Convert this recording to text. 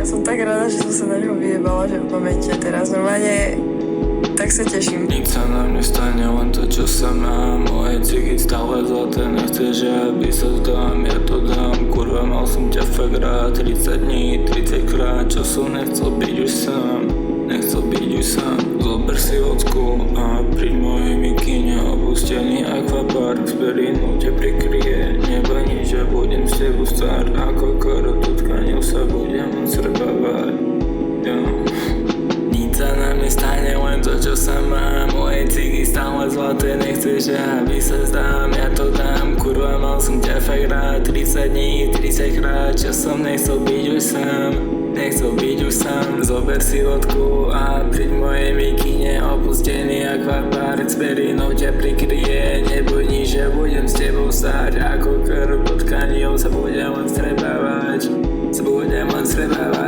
Ja som tak rada, že som sa na ňo vyjebala, že v momente teraz normálne tak sa teším. Nic sa na mne stane, len to, čo sa mám. Moje cigy stále zlaté, nechceš, aby sa zdám. Ja to dám, kurva, mal som ťa fakt rád. 30 dní, 30 krát, čo som nechcel byť už sám. Nechcel byť už sám. Zober si vodku a pri mojej mikine opustený akvapark. Z perinu ťa prikryje, neboj nič, že budem s tebou star. Ako korotu tkanil sa budem odsrbávať. Nic sa na mne stane, len to, čo sa mám. Moje cigy stále zlaté, nechceš, aby sa zdám. Ja to dám, kurva, mal som ťa fakt rád. 30 dní, 30 krát, čo som nechcel byť už sám. Nechcel byť už sám. Zober si vodku a pri mojej mikine opustený akvapark. S perinou ťa prikryje, neboj nič, že budem s tebou stáť. Ako krv pod tkanil sa budem len strebávať. Sa budem len strebávať.